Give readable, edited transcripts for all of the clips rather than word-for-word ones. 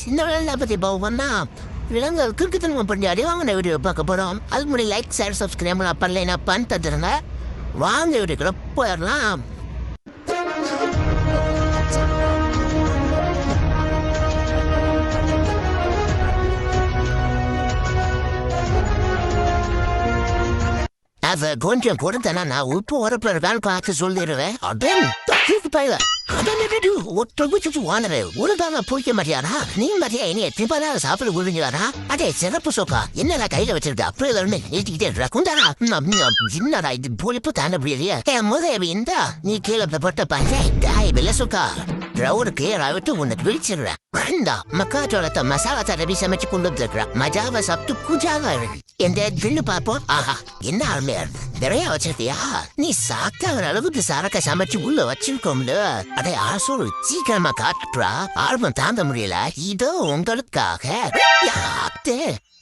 இந்த வேலை பற்றி போவோம்னா விலங்குகள் கிறுக்குத்தனமாக பண்ணி அடிவாங்க வீடியோ பார்க்க போகிறோம். அதுக்கு முன்னாடி லைக் ஷேர் சப்ஸ்கிரைப் பண்ணலைன்னா பண்ணி தந்துடுங்க. வாங்க வீடியோக்குள்ள போயிடலாம். அதை கொஞ்சம் கொடுத்தனா நான் உப்பு உரப்புல இருக்கான்னு பார்த்து சொல்லிடுவேன். போய்க்க மாட்டியாரா நீ மத்தியா இனிய திப்பா சாப்பிட விழுங்கிறாரா? அதே சிறப்பு சோக்கா என்னடா கையில வச்சிருக்க அப்படியே நீட்டிக்கிட்டே இருக்கா குந்தாரா என்னடா இது பொழிப்பு தாண்ட முடியலையே முதல் இந்தா நீ கீழே போட்ட பாய் வெள்ள சோக்கா ரவுருக்கு ரவிட்டு உன்னை விழிச்சிடுறேன். மக்காச்சோளத்தை மசாலா தடவி சமைச்சு கொண்டு வந்துருக்குறேன். மஜாவை சாப்பிட்டு குஜாவா இருக்கு. எந்த தின்னு பார்ப்போம். ஆஹா என்ன அருமையா நிறைய வச்சிருக்கியா? நீ சாப்பிட்ட அளவுக்கு சரக்க சமைச்சு உள்ள வச்சிருக்கோம்ல. அடே ஆசோரு சீக்கிரமா காட்டுறா. ஆர்வம் தாங்க முடியல. இதோ உங்களுக்காக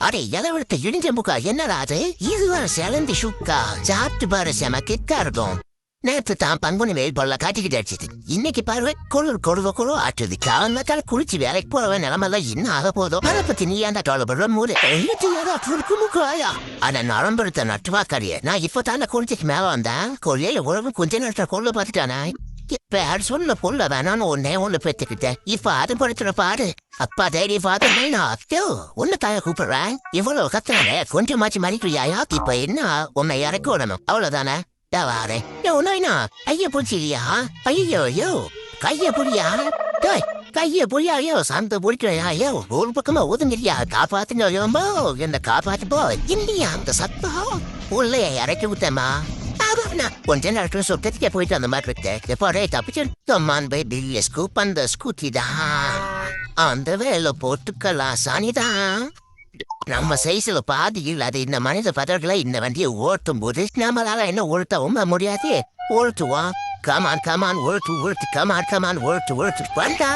அடே இளவெடுத்த இடிஞ்ச முக்கா என்னடா அது? இதுவரை சிலந்தி சுக்கா சாப்பிட்டு பாரு செம கிட்டா இருக்கும். நேற்று தான் பங்குனி வெயில் போல காட்டிக்கிட்டு அடிச்சது. இன்னைக்கு பாருவே கொழுவ ஆற்றுது. காலத்தால குளிச்சு வேலைக்கு போறவன் நிலமெல்லாம் என்ன ஆக போதும். அதை பத்தி நீ ஏன்டா தொலைபடுற மூடு முக்காயா? ஆனா நரம்பெடுத்த நட்டுவாக்காரிய நான் இப்ப தானே குளிச்சுக்கு மேல வந்தேன். கொள்ளையில உழவு கொஞ்ச நேரத்தை கொள்ள பார்த்துட்டானே. இப்ப யார் சொல்ல பொல்ல வேணான்னு ஒன்னு பெற்றுக்கிட்டேன். இப்ப அது படுத்துற பாரு. அப்பா தைரியம் பார்த்து உன்னை தாய கூப்பிடுறேன். இவ்வளவு கத்துறாங்க கொஞ்சமாச்சு மறிக்கிறியா? இப்ப என்ன உன்னை இறக்கி விடணும் அவ்வளவுதானே. கைய பிடிச்சியா? ஐயோ கைய புடியா? கைய புரியாயோ சாந்த பிடிக்கிறையா? ஒரு பக்கமா ஒதுங்கிறியா? காப்பாத்துங்க என்ன காப்பாத்து போ. இல்லையா அந்த சத்தம் உள்ளே இறக்கி விட்டேமா? கொஞ்ச நேரத்துல சொத்தத்துக்கே போயிட்டு அந்த மாதிரி இருக்கேன். தப்பிச்சு ஸ்கூப் அந்த ஸ்கூட்டி தான் அந்த வேலை போட்டுக்கலாம் சாணிதான். நம்ம சைஸ்ல பாதியில் அது இந்த மனித பதர்களை இந்த வண்டியை ஓட்டும் போது நம்மளால என்ன ஓட்டவும் முடியாது. ஓட்டுவோம். கமான் ஓட்டு கமான் ஓட்டு வந்தா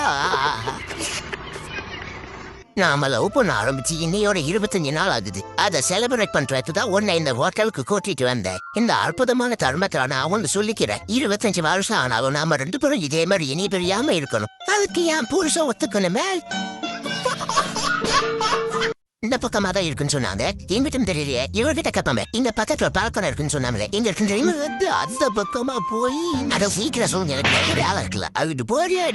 நாம லவ் பண்ண ஆரம்பிச்சு இன்னையோட 25 நாள் ஆகுது. அதை செலிப்ரேட் பண்றதுதான் உன்னை இந்த ஹோட்டலுக்கு கூட்டிட்டு வந்தேன். இந்த அற்புதமான தருமத்தை நான் ஒன்று சொல்லிக்கிறேன். 25 வருஷம் ஆனாலும் நாம 2 பேரும் இதே மாதிரி இனி பிரியாம இருக்கணும். அதுக்கு என் புருஷன் ஒத்துக்கணுமே. இந்த பக்கமா தான் இருக்குன்னு சொன்னாங்க. எங்கிட்டும் தெரியலையே. இவர்கிட்ட கப்பமே இங்க பக்கத்துல பால்கோன இருக்குன்னு சொன்னாங்களே. இங்க அந்த பக்கமா போய் அதை சீக்கிரம் சொல்லுங்க. எனக்கு வேலை இருக்குல்ல அது போறியா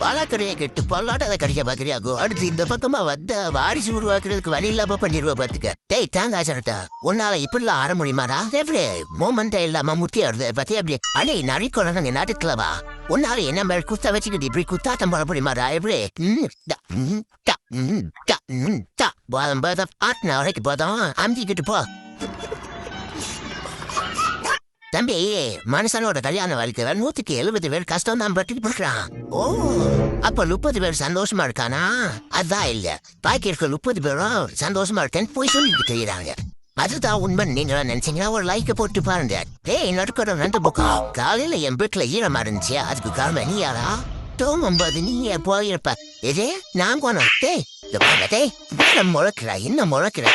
பலாக்கரையை கெட்டு பல்லாட்ட கடிக்க பாக்குறியாக்கும். அடுத்து இந்த பக்கமா வந்த வாரிசு உருவாக்குறதுக்கு வழி இல்லாம பண்ணிடுவா பாத்துக்க. டேய் தாங்க ஆச்சரட்டா உன்னால இப்படிலாம் ஆட முடியுமாடா? எப்படி மோமெண்டா இல்லாம முட்டியாடுது பத்தி அப்படி அடே நரிக்கொள்ள நாட்டுக்குள்ளவா உன்னால என்ன மேல குத்த வச்சுக்கிட்டு இப்படி குத்தாட்டம் போட முடியுமாடா? எப்படி வரைக்கும் போதும் அம்பிக்கிட்டு போ தம்பி. மனுஷனோட கல்யாண வாழ்க்கை 170 பேர் கஷ்டம் தான் பட்டு போடுறான். ஓ அப்ப 30 பேர் சந்தோஷமா இருக்கானா? அதான் இல்ல பாக்கி இருக்க 30 பேரும் சந்தோஷமா இருக்கேன்னு போய் சொல்லிட்டு தெரியுறாங்க. அதுதான் உண்மை. நீங்களா நினைச்சீங்கன்னா ஒரு லைக்க போட்டு பாருங்க. நடுக்கிற 2 பக்கம் காலையில என் வீட்டுல ஈரமா இருந்துச்சு. அதுக்கு காரணம் நீ யாரா? தூங்கும்போது நீ போயிருப்ப. இதே நான் முளைக்கிறா என்ன முளைக்கிறா?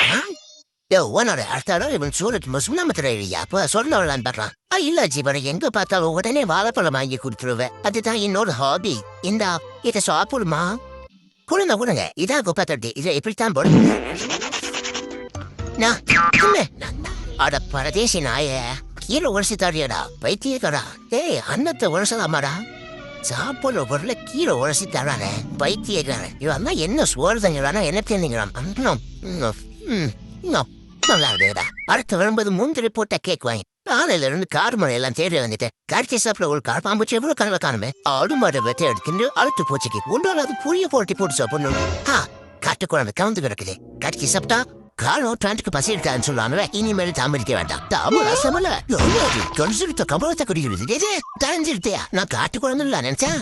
உன்னோட அடுத்த இவன் சூழலுக்கு சுண்ணாம தெரியலையா? அப்ப சொல்லலான்னு பாடுறான். இல்ல ஜீவனை எங்க பார்த்தாலும் உடனே வாழைப்பழம் வாங்கி கொடுத்துருவேன். அதுதான் என்னோட ஹாபி. இந்தா இதை சாப்பிடுமா? கொடுங்க இதான் குப்பத்தட்டி. இதை எப்படித்தான் போடு. அட பரதேசி நாய கீரை உரசி தாடியடா பைத்தியக்கடா. அன்னத்தை உரசலாமாடா? சாப்பிட பொருளை கீரை உரசி தரானே பைத்தியக்கார. இவன் தான் என்ன சோறுதங்கிறானா என்ன தெரிஞ்சுக்கிறான். நல்லா இருக்குடா. அடுத்து வரும்போது முந்திரி போட்ட கேக் வாங்கி காலையில இருந்து கார் மழை எல்லாம் தேடி வந்துட்டேன். கடிச்சி சாப்பிட ஒரு கார் பாம்புச்சு எவ்வளவு கனவை காணுமே. ஆடு மாடு வெட்ட எடுத்துட்டு அழுத்து போச்சுக்கு ஒன்றால் அது புரிய போட்டு சாப்பிடணும். காட்டு குழம்பு கவுந்து கிடக்குது. கடிச்சி சாப்பிட்டா காலம் ட்ரான்ஸ்க்கு பசி இருக்கான்னு சொல்லுவானுவே. இனிமேல் தாமதிக்க வேண்டாம். கமலத்தை குடிக்கிறது தரைஞ்சிருத்தியா? நான் காட்டு குழந்தை நினைச்சேன்.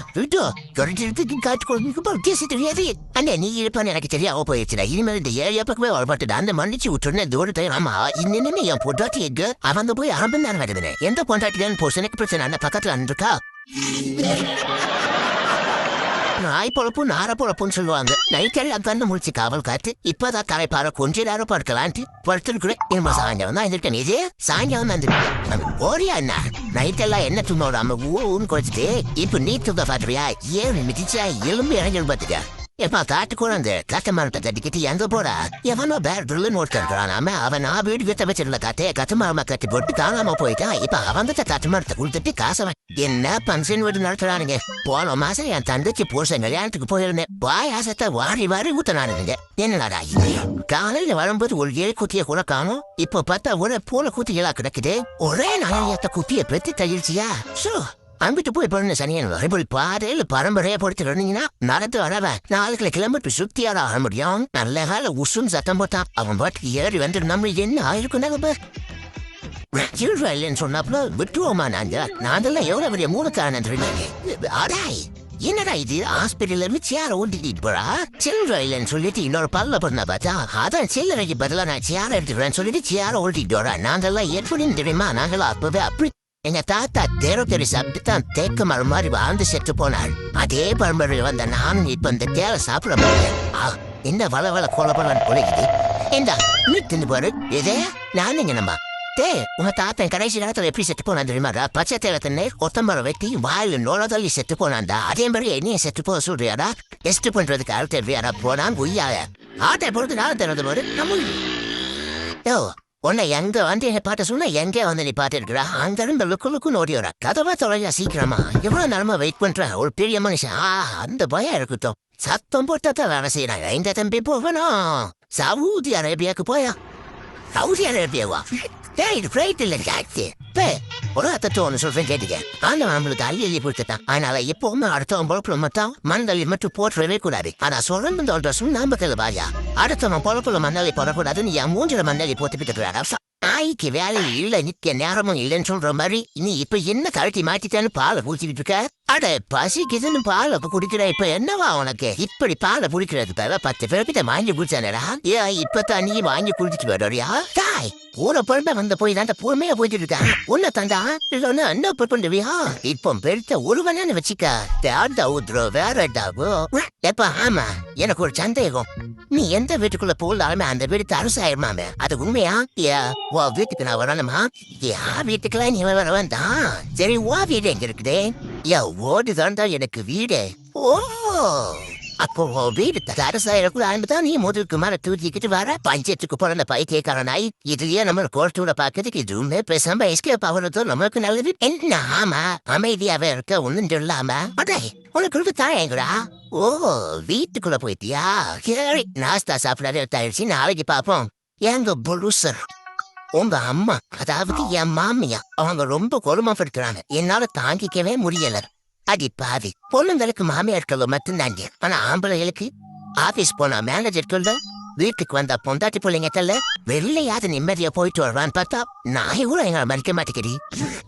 குறைஞ்சிருக்கு காட்டு குழந்தைக்கு தெரியாது. அண்ணே நீ இருப்பான்னு எனக்கு தெரியாம போயிடுச்சுடா. இனிமேல் இந்த ஏரியா பக்கமே வரப்பட்டுடா. அந்த மன்னிச்சு விட்டுருந்தேன் தூரத்தை. ஆமா இன்னுமே என் பொண்டாட்டி எங்க அவன் போய் ஆரம்பம் தான் வருதுனே. எந்த பொண்டாட்டிதான் பொசனுக்கு பிரச்சனை அண்ணன் பக்கத்துல அன்றுக்கா. நாய் பொழப்பு நார பொழப்புன்னு சொல்லுவாங்க. நைட்டெல்லாம் கண்ணு முடிச்சு காவல் காத்து இப்பதான் கரைப்பார கொஞ்ச நேரம் படுக்கலான்ட்டு படுத்துருக்குறேன். இனிமே சாயங்காலம் தான் இருக்கேன். இதே சாயங்காலம் வந்து ஓரியா என்ன நைட்டெல்லாம் என்ன துண்ணோடாம ஊன்னு குறைச்சிட்டு இப்ப நீ துங்க பாத்துறியா? ஏன் மிதிச்சா எலும்பு இறங்கி பார்த்துக்க. எப்பா காட்டு குழந்தை கட்ட மரத்தை தட்டிக்கிட்டு எங்க போறா எவனோ பேர் ட்ரில்லுன்னு ஒருத்தருக்கானாம அவன் நான் வீடு வித்த வச்சிருந்த கட்டையை கட்டு மரமா கட்டி போட்டு காணாம போயிட்டான் இப்ப அவன் கட்டு மரத்தை கொடுத்துட்டு காசவன் என்ன பங்கன் வீடு நடத்துறானுங்க போன மாசம் என் தங்கச்சி புருஷன் கல்யாணத்துக்கு போயிருந்தேன் பாயாசத்தை வாரி வாரி ஊத்தனானுங்க என்னடா காலையில வரும்போது ஒரு ஏழு குட்டியை கூட காணும் இப்ப பார்த்தா ஒரு பூனை குட்டிகளா கிடக்குது ஒரே நாயத்த குட்டியை பெற்று தயிர்ச்சியா சோ அம்பிட்டு போய் பண்ண சனியன் இப்படி பாதையில் பரம்பரையா பொறுத்து இருந்தீங்கன்னா நடத்து வரவன் 4 கிலோமீட்டர் சுத்தியார ஆக முடியும் நல்ல கால உசுன்னு சத்தம் போட்டான் அவன் பாட்டுக்கு ஏறி வந்து நம்ம என்ன ஆயிருக்கும் இல்லைன்னு சொன்னாப்புல விட்டுருவோமா நாங்கெல்லாம் எவ்வளவு பெரிய மூலக்காரன் அடாய் என்னடா இது ஹாஸ்பிட்டல்ல இருந்து சேர ஓட்டிட்டு போறா சில்லற இல்லைன்னு சொல்லிட்டு இன்னொரு பல்ல பண்ண பார்த்தா அதான் சில்லறைக்கு பதிலா நான் சேர எடுத்துக்கிறேன்னு சொல்லிட்டு சேர ஓட்டிட்டு வரா நாங்கெல்லாம் எப்படின்னு தெரியுமா நாங்களாம் அப்பவே அப்படி எங்க தாத்தா தெரு சாப்பிட்டுதான் தேக்க மரம் மாதிரி வாழ்ந்து செத்து போனாள் அதே பரம்பரையில் வந்த நானும் இப்ப இந்த தேவை சாப்பிட மாட்டேன் என்ன வள கொலப்பலான்னு பொழைக்குது ஏண்டா நீ தின்னு பாரு இதே நானுங்க நம்ம உங்க தாத்தா கடைசி நேரத்துல எப்படி செத்து போனா தெரியுமாடா பச்சை தேவை தண்ணே கொத்தமரம் வெட்டி வாயில நோளதள்ளி செத்து போனான்டா அதே மாதிரி என்னையும் செத்து போக சொல்றியாடா டெஸ்ட் பண்றதுக்கு ஆள் தெரியாடா போனான் உய்யாய ஆட்டை பொறுத்து நான் திறந்து பாரு நம்ம உன்னை எங்க வந்து என்ன பாட்ட சொன்னா எங்கே வந்து நீ பாட்டு இருக்கிறா அங்க இருந்து லுக்குன்னு ஓடியோரா கதவா தொலையா சீக்கிரமா எவ்வளவு நேரமா வெயிட் பண்றேன் ஒரு பெரிய மனுஷன் அந்த பயம் இருக்கட்டும் சத்தம் போட்டதான் வேலை செய்யறாங்க இந்த தம்பி போகணும் சவுதி அரேபியாவுக்கு போயா சவுதி அரேபியாவா இது ஃபிளைட் இல்ல டாக்ஸி ஒரு அத்தோன்னு சொல்றேன் கேட்டுக்க ஆனா நம்மளுக்கு அள்ளி கொடுத்துட்டான் அதனால எப்பவுமே அடுத்தவன் பொழப்புல மட்டும் மண்ணள்ளி மட்டும் போற்றவே கூடாது ஆனா சொல்றேன் ட்ரெஸ்ஸும் நம்பக்கல பாயா அடுத்தவன் பொழப்புல மண்ணள்ளி போடக்கூடாதுன்னு என் மூஞ்சில மண்ணள்ளி போட்டுக்கிட்டு நாய்க்கு வேலை இல்ல நிக்க நேரமும் இல்லைன்னு சொல்ற மாதிரி நீ இப்ப என்ன கழட்டி மாட்டிட்டான்னு பாலை குடிச்சிட்டு இருக்க அட பசிக்குதுன்னு பாலை குடிக்கிற இப்ப என்னவா உனக்கு இப்படி பாலை குடிக்கிறது தவிர 10 பேர்கிட்ட வாங்கி குடிச்சானடா ஏன் இப்பதான் நீ வாங்கி குடிச்சிட்டு வர்றியா தாய் பூனை பொறுமை வந்த போய் தான் பொறுமையா போயிட்டு இருக்கான் உன்னை தந்தா இல்லன்னு என்ன பண்ணுவியா இப்போ பெருத்த ஒருவனு வச்சுக்க தேர்ந்த ஊத்துறோம் வேற எப்ப ஆமா எனக்கு ஒரு சந்தேகம் நீ எந்த வீட்டுக்குள்ள போகலாலுமே அந்த வீடு தரசாயிருமாமே அது உண்மையா வீட்டுக்கு நான் வரணுமா வீட்டுக்குலாம் நீ வர வேண்டாம் சரி வீடு எங்க இருக்குதே ஓடு தாண்டா எனக்கு வீடு அப்போ வீடு தரசாயிருக்குதான் நீ முதலுக்கு மேல தூக்கிக்கிட்டு வர பஞ்சத்துக்கு பிறந்த பைத்தியக்காரனாய் இதுலயே நம்ம கோர்ட்டோட பாக்கிறதுக்கு எதுவுமே பேசாம எஸ்கேப் ஆகுறதோ நமக்கு நல்லது என்ன ஆமா அமைதியாவே இருக்க ஒண்ணும் சொல்லாம அடே உனக்கு தாயங்கடா வீட்டுக்குள்ள போயிட்டியா சரி நாஸ்தா சாப்பிடாத எடுத்தாயிடுச்சு நாளைக்கு பாப்போம் எங்க புருஷர் உங்க அம்மா அதாவது என் மாமியா அவங்க ரொம்ப கொடுமைப்படுத்துறாங்க என்னால தாங்கிக்கவே முடியல அடி பாவி பொண்ணுங்களுக்கு மாமியார்கள் மட்டும்தாங்க ஆனா ஆம்பளைகளுக்கு ஆபீஸ் போனா மேனேஜர்கள் வீட்டுக்கு வந்தா பொண்டாட்டி பிள்ளைங்க தள்ள வெள்ளையாவது நிம்மதியா போயிட்டு வருவான்னு பார்த்தா நான் கூட எங்களை மறிக்க மாட்டேங்கிறி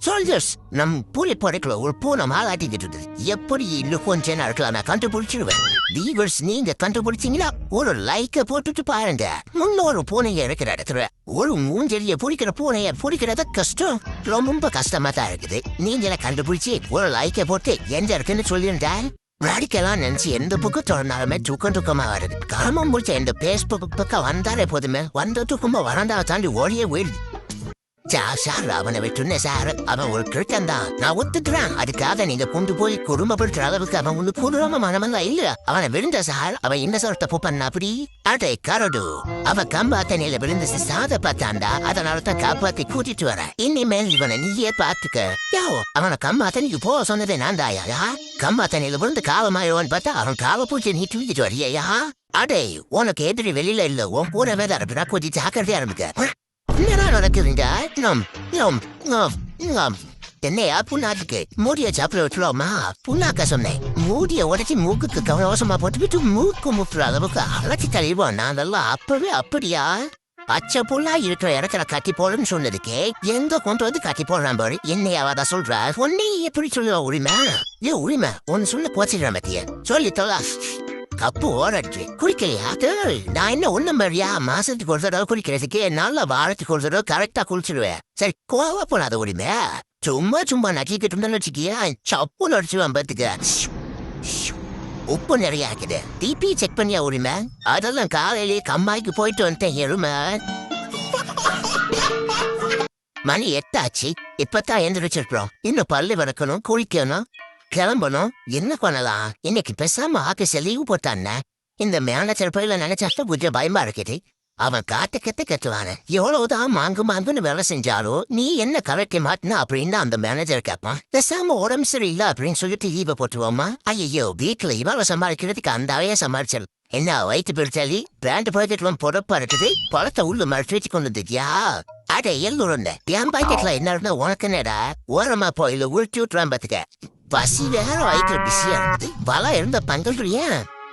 சோல்ஜர்ஸ் நம் பூலி போடைக்குள்ள ஒரு பூனை மாலாட்டிக்கிட்டு இருக்குது எப்படி இன்னும் கொஞ்ச நேரத்துல நான் கண்டுபிடிச்சிருவேன் வீவர்ஸ் நீங்க கண்டுபிடிச்சீங்களா ஒரு லைக்க போட்டுட்டு பாருங்க முன்னொரு பூனைய இருக்கிற இடத்துல ஒரு மூஞ்செடிய பிடிக்கிற பூனைய பிடிக்கிறத கஷ்டம் ரொம்ப கஷ்டமா தான் இருக்குது நீங்கள கண்டுபிடிச்சி ஒரு லைக்க போட்டு எந்த இருக்குன்னு சொல்லியிருந்தேன் ரடிக்கலாம் நினைச்சு எந்த புக்கம் தொடர்ந்தாலுமே தூக்கமா வருது காமம் முடிச்ச இந்த பேஸ்புக் பக்கம் வந்தாலே போதுமே வந்த தூக்கமா வரண்டா தாண்டி ஓடியே போயிடுது சார் அவனை விட்டுருந்தேன் சார் அவன் ஒரு கிருட்டன் தான் நான் ஒத்துக்கிறேன் அதுக்காக நீங்க கொண்டு போய் குடும்பப்படுத்துற அளவுக்கு அவன் ஒண்ணு குடும்ப மனமெல்லாம் இல்ல அவனை விழுந்த சார் அவன் என்ன சார் தப்பு பண்ண அப்படி அடே கரடு அவ கம்பாத்தனையில விழுந்து சாத பார்த்தாண்டா அதனாலதான் காப்பாத்தி கூட்டிட்டு வர இனிமேல் இவனை நீயே பாத்துக்க அவனை கம்பாத்தனைக்கு போக சொன்னதே நான் தாயா கம்பாத்தனையில விழுந்து காவமாயோன்னு பார்த்தா அவன் காவ பூச்சி நீ தூக்கிட்டு வரியா அடே உனக்கு எதிரி வெளியில இல்ல உன் கூட வேற இருப்பா கொஞ்சம் ஜாக்கிரதையா ஆரம்பிக்க என்னடா நடக்குதுங்க என்னையா புண்ணாக்கு மூடிய சாப்பிட விட்டுருவோமா புண்ணாக்க சொன்னேன் மூடிய உடச்சி மூக்குக்கு கவசமா போட்டுவிட்டு மூக்கு முப்புற அளவுக்கு அழைச்சி தள்ளிவோம் நான் அதெல்லாம் அப்பவே அப்படியா பச்சை புள்ளா இருக்கிற இடத்துல கட்டி போடுன்னு சொன்னதுக்கே எங்க கொண்டு வந்து கட்டி போடுறான் பாரு என்னையாவாதான் சொல்ற ஒன்னே எப்படி சொல்லுவா உரிமை உரிமை ஒன்னு சொல்ல போச்சிடுறேன் பத்திய சொல்லி தொல்லா கப்பு ஓரட்டு குளிக்கலையா நான் என்ன ஒண்ணும் மாதிரியா மாசத்துக்கு ஒரு தடவை குளிக்கிறதுக்கு என்னால வாரத்துக்கு ஒரு தடவை கரெக்டா குளிச்சிடுவேன் சரி கோவா போனாத உரிமை சும்மா நக்கிக்கிட்டு இருந்தான்னு வச்சுக்கியா சப்பு நடிச்சுவான் பாத்துக்க உப்பு நிறைய ஆக்குது டிபி செக் பண்ணியா உரிமை அதெல்லாம் காலையிலேயே கம்மாய்க்கு போயிட்டு வந்துட்டேன் எருமை மணி 8 ஆச்சு இப்பதான் எந்திரிச்சிருக்கிறோம் இன்னும் பல்லு வளர்க்கணும் குளிக்கணும் கிளம்பணும் என்ன பண்ணலாம் இன்னைக்கு பேசாம ஆபீஸ் லீவு போட்டான்னு இந்த மேனேஜர் பயில நினைச்சா கொஞ்சம் பயமா இருக்குது. அவன் காத்த கத்துவான எவ்வளவுதான் மாங்குன்னு வேலை செஞ்சாலும் நீ என்ன கலைக்க மாட்டினா அப்படின்னு அந்த மேனேஜர் கேட்பான். பேசாம உடம்பு சரியில்லை அப்படின்னு சொல்லிட்டு லீவை போட்டுருவோமா? ஐயோ வீட்டுல இவாள சமாளிக்கிறதுக்கு அந்த அவைய சமாளிச்சல். என்ன வயிற்று பிடிச்சாலி பிராண்ட் பாக்கெட்லாம் பொறப்பா இருக்குது. பழத்தை உள்ள மறைச்சு வச்சு கொண்டு வந்துட்டியா? அட எல்லோரும் என் பாக்கெட்ல என்ன இருந்தா உனக்கு என்னடா ஓரமா போயில உருட்டி விட்டுறான் பாத்துக்க. பசி வேற வயிற்று பிஸியா இருந்தது. பல இருந்த பங்கல்றியா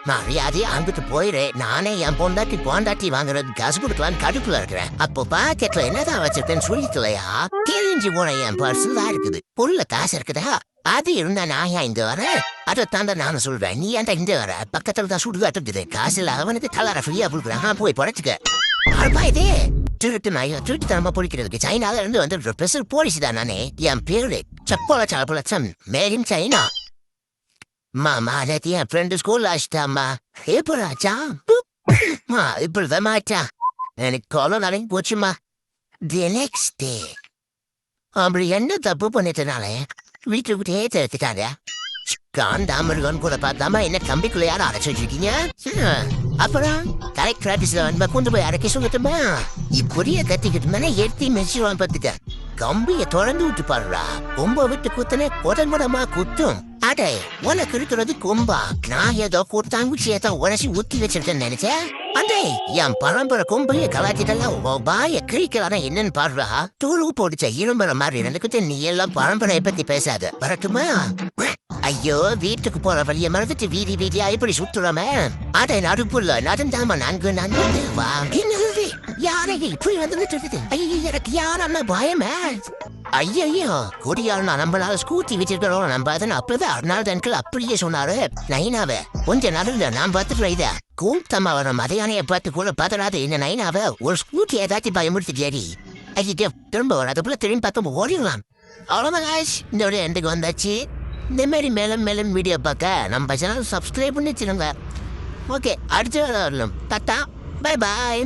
மரியாதையா அங்கிட்டு போயிரு. நானே என் பொண்டாட்டி வாங்குறது காசு கொடுக்கலான்னு கடுப்புல இருக்கிறேன். அப்போ பாக்கெட்ல என்னதான் வச்சிருக்கேன்னு சொல்லிக்கலையா? தெரிஞ்சு போன என் பர்சல் தான் இருக்குது. புள்ள காசு இருக்குதா? அது இருந்தா நான் ஏன் இங்க வரேன்? அதை தாண்ட நானும் சொல்றேன். நீ ஏன்டா இங்க வர? பக்கத்துல தான் சுடுகாட்டு காசு இல்ல அவனுக்கு கலர ஃப்ரீயா கொடுக்குறான். போய் படைச்சுக்க. அடப்பா இதே திருட்டுத்தனமா பொழிக்கிறதுக்கு சைனால இருந்து வந்து ஸ்பெஷல் போலீஸ் தான் நானே. என் பேரு சப்போலச்சம் மேரின் சைனா. மாமா நேற்று என் ஃப்ரெண்டு ஸ்கூல்ல ஆச்சுட்டாம்மா. எப்படாச்சா? இப்படிதான் மாச்சா. எனக்கு காலம் நடங்கி போச்சுமா. தி நெக்ஸ்ட் டே அப்படி என்ன தப்பு பண்ணிட்டனாலே வீட்டு விட்டே தெரிஞ்சுட்டாங்க. காண்டாமருகன் கூட பார்த்தாமா என்ன கம்பிக்குள்ள யாரும் அடைச்சு வச்சிருக்கீங்க? அப்புறம் கரெக்ட் பிராக்டிஸ்ல வந்து கொண்டு போய் அடைக்க சொல்லட்டுமா? இப்படியே கத்திக்கிட்டு மேலே எடுத்து மெச்சிடுவான் பார்த்துக்க. கம்பிய தொடர்ந்து விட்டு பாடுறா. கொம்ப விட்டு குத்தனே உடம்புடமா குத்தும். அடே உனக்கு இருக்கிறது கொம்பா? நான் ஏதோ கூட்டாங்குச்சி ஏதோ உடச்சி ஊத்தி வச்சிருக்கேன்னு நினைச்சேன். அடே என் பரம்பரை கொம்பைய கலாச்சிட்டெல்லாம் பாய கிழிக்கலான என்னன்னு பாடுறா. தூளு போடிச்ச இரும்புற மாதிரி இருந்துக்கிட்டு நீ எல்லாம் பரம்பரையை பத்தி பேசாத. வரட்டுமா? ஐயோ வீட்டுக்கு போற வழிய மறந்துட்டு வீதியா இப்படி சுத்துறமே. அடே நடுப்புள்ள நடந்தாம நன்கு வா. யாரை இப்படி வந்துட்டு? ஐயோ எனக்கு யாரன்னா பயமே. ஐயோ கொடியாளனா நம்மளால ஸ்கூட்டி வச்சிருக்கிறோம் நம்ம அதன் அப்பதான் அருணாதன்கள் அப்படியே சொன்னாரு. நைனாவ கொஞ்ச நடுல நான் பார்த்துட்டு இத கூட்டமா வர மதையானைய பார்த்து கூட பதறாது. என்ன நைனாவ ஒரு ஸ்கூட்டி ஏதாச்சும் பயமுறுத்தி சரி ஐயோ திரும்ப வராது போல திரும்பி பார்த்து ஓடிடலாம். அவ்வளவுதான் இந்த விட எண்டுக்கு வந்தாச்சு. இந்த மாதிரி மேலும் வீடியோ பார்க்க நம்ம சேனல் சப்ஸ்கிரைப் பண்ணி வச்சுருங்க. ஓகே அடுத்த வரலாம். Tata bye bye.